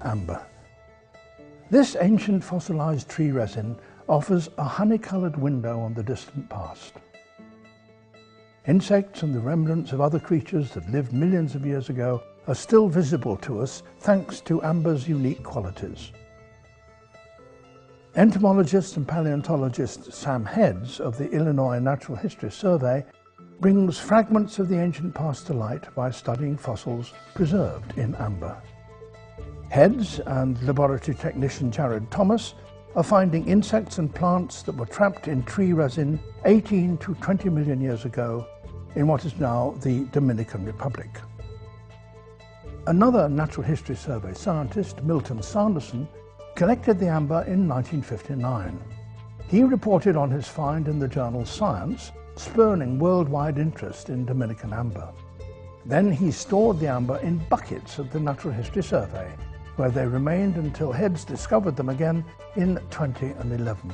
amber. This ancient fossilized tree resin offers a honey-colored window on the distant past. Insects and the remnants of other creatures that lived millions of years ago are still visible to us thanks to amber's unique qualities. Entomologist and paleontologist Sam Heads of the Illinois Natural History Survey brings fragments of the ancient past to light by studying fossils preserved in amber. Heads and laboratory technician Jared Thomas are finding insects and plants that were trapped in tree resin 18 to 20 million years ago in what is now the Dominican Republic. Another Natural History Survey scientist, Milton Sanderson, collected the amber in 1959. He reported on his find in the journal Science, spurning worldwide interest in Dominican amber. Then he stored the amber in buckets at the Natural History Survey, where they remained until Heads discovered them again in 2011.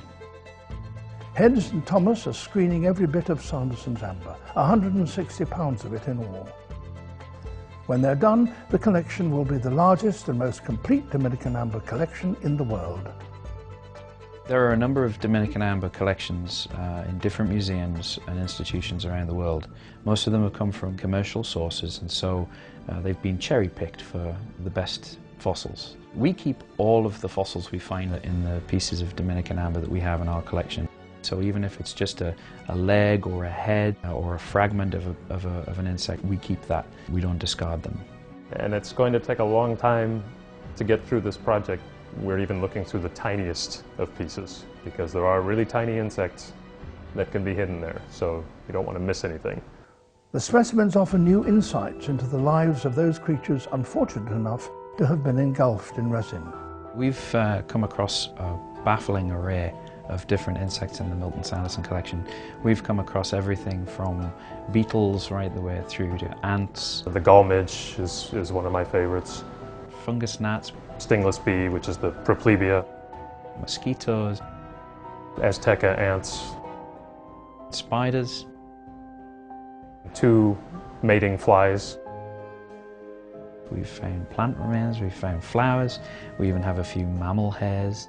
Heads and Thomas are screening every bit of Sanderson's amber, 160 pounds of it in all. When they're done, the collection will be the largest and most complete Dominican amber collection in the world. There are a number of Dominican amber collections in different museums and institutions around the world. Most of them have come from commercial sources, and so they've been cherry-picked for the best fossils. We keep all of the fossils we find in the pieces of Dominican amber that we have in our collection. So even if it's just a leg or a head or a fragment of an insect, we keep that. We don't discard them. And it's going to take a long time to get through this project. We're even looking through the tiniest of pieces because there are really tiny insects that can be hidden there, so you don't want to miss anything. The specimens offer new insights into the lives of those creatures unfortunate enough to have been engulfed in resin. We've come across a baffling array of different insects in the Milton Sanderson collection. We've come across everything from beetles right the way through to ants. The gull midge is one of my favorites. Fungus gnats. Stingless bee, which is the Proplebia. Mosquitoes. Azteca ants. Spiders. 2 mating flies. We've found plant remains, we've found flowers, we even have a few mammal hairs.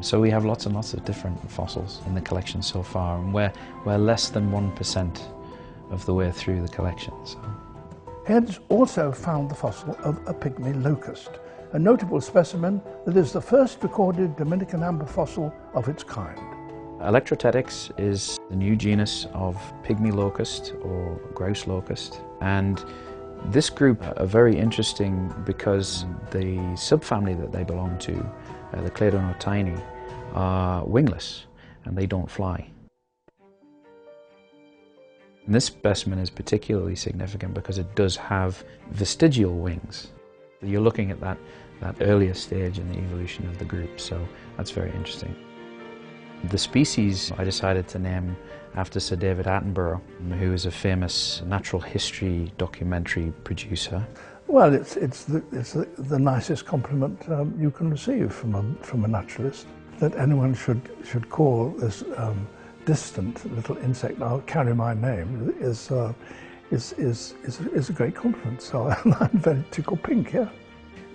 So we have lots and lots of different fossils in the collection so far, and we're less than 1% of the way through the collection. So. Heads also found the fossil of a pygmy locust, a notable specimen that is the first recorded Dominican amber fossil of its kind. Electrotetyx is the new genus of pygmy locust or grouse locust, and this group are very interesting because the subfamily that they belong to, the Cladonotaeni, are wingless and they don't fly. And this specimen is particularly significant because it does have vestigial wings. You're looking at that earlier stage in the evolution of the group, so that's very interesting. The species I decided to name after Sir David Attenborough, who is a famous natural history documentary producer. Well, it's the nicest compliment you can receive from a naturalist, that anyone should call this distant little insect, now carry my name, is a great compliment. So I'm very tickled pink, yeah.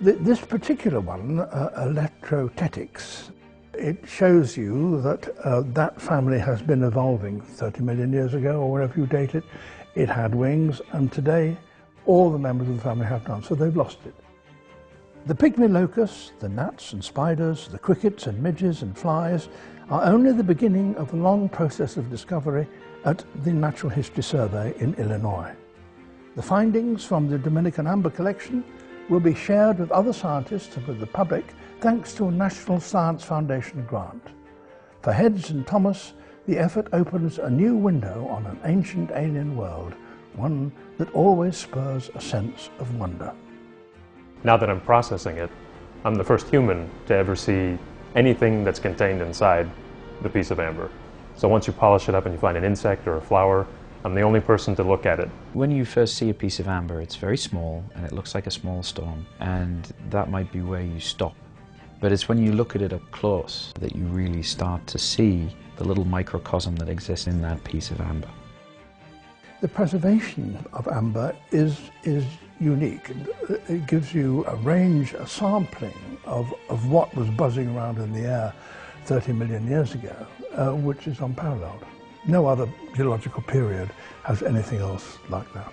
This particular one, Electrotetyx, it shows you that that family has been evolving 30 million years ago, or wherever you date it. It had wings, and today all the members of the family have none, so they've lost it. The pygmy locusts, the gnats and spiders, the crickets and midges and flies are only the beginning of a long process of discovery at the Natural History Survey in Illinois. The findings from the Dominican amber collection will be shared with other scientists and with the public thanks to a National Science Foundation grant. For Heads and Thomas, the effort opens a new window on an ancient alien world, one that always spurs a sense of wonder. Now that I'm processing it, I'm the first human to ever see anything that's contained inside the piece of amber. So once you polish it up and you find an insect or a flower, I'm the only person to look at it. When you first see a piece of amber, it's very small and it looks like a small stone, and that might be where you stop. But it's when you look at it up close that you really start to see the little microcosm that exists in that piece of amber. The preservation of amber is unique. It gives you a range, a sampling of what was buzzing around in the air 30 million years ago, which is unparalleled. No other geological period has anything else like that.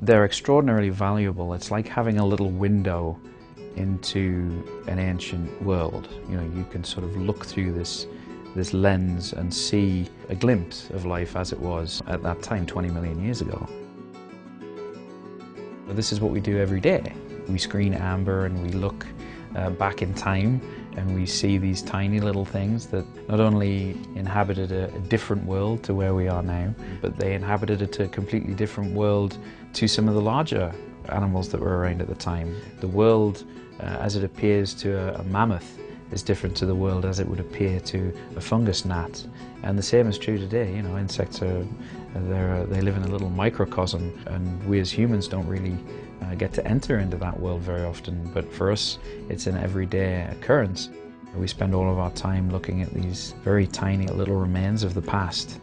They're extraordinarily valuable. It's like having a little window into an ancient world. You know, you can sort of look through this lens and see a glimpse of life as it was at that time 20 million years ago. This is what we do every day. We screen amber and we look back in time, and we see these tiny little things that not only inhabited a different world to where we are now, but they inhabited a completely different world to some of the larger animals that were around at the time. The world as it appears to a mammoth is different to the world as it would appear to a fungus gnat. And the same is true today. You know, insects they live in a little microcosm, and we as humans don't really get to enter into that world very often, but for us it's an everyday occurrence. We spend all of our time looking at these very tiny little remains of the past.